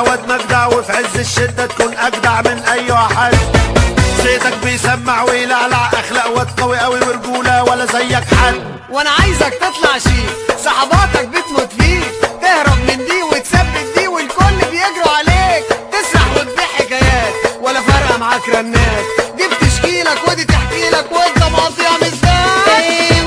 واد مجدع، وفي عز الشدة تكون أجدع من أي واحد. صيتك بيسمع ويلعلع، أخلاق واد قوي قوي ورجولة ولا زيك حد. وانا عايزك تطلع شيك، صحباتك بتموت فيك، تهرب من دي وتثبت دي والكل بيجروا عليك، تسرح وتبيع حكايات ولا فارقة معاك رنات، دي بتشكيلك ودي تحكيلك وانت مقاطيع مزاج.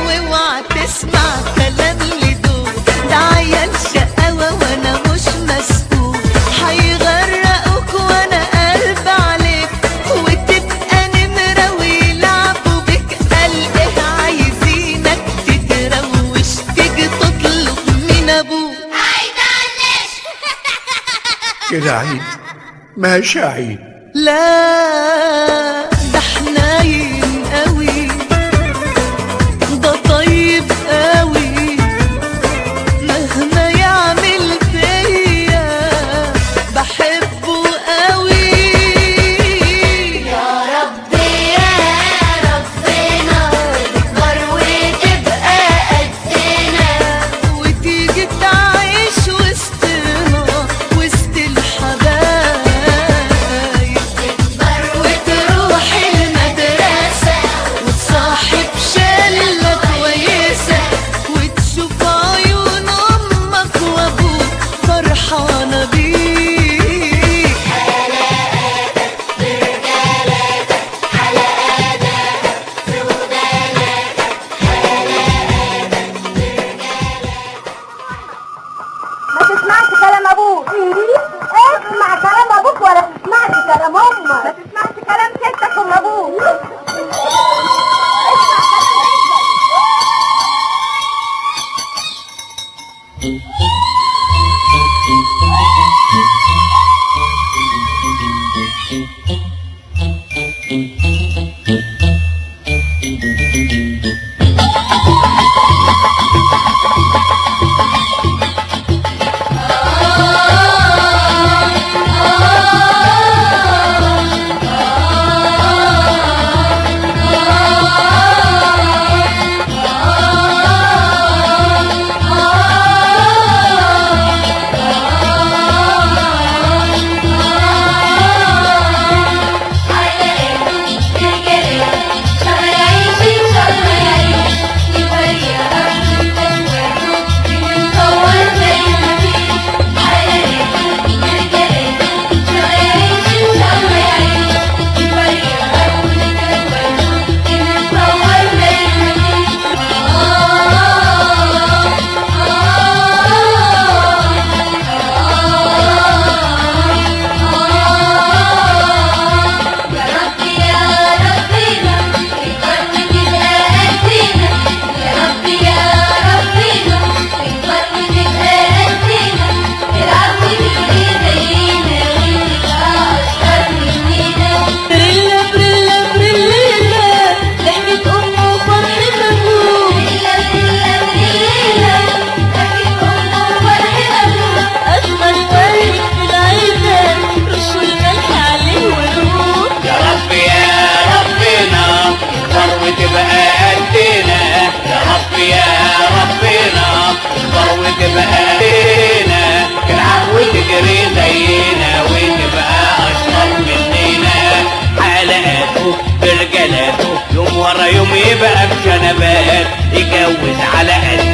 واوعى تسمع كلام لدول، ده عيال شقاوة وانا مش مسؤول، هيغرقوك وانا قلب عليك، وتبقى نمرة ويلعبوا بك. قال ايه عايزينك تتروش، تيجي تطلب من ابوك. كده عيد؟ ماشي عيد. لا ده حنين قوي، ده طيب قوي، مهما يعمل فيا بحبه قوي. يا ربي يا ربنا تكبر وتبقى قدنا، وتيجي تعيش وسطنا وسط الحبايب، تكبر وتروح المدرسة وتصاحب شلة كويسة، وتشوف عيون أمك وأبوك فرحانة بيك. ما تسمعش كلام ابوك. اسمع كلام ابوك ولا تسمعش كلام امك. ما تسمعش كلام ستك ام ابوك. يوم ورا يوم يبقى بشنبات، يجوز على قد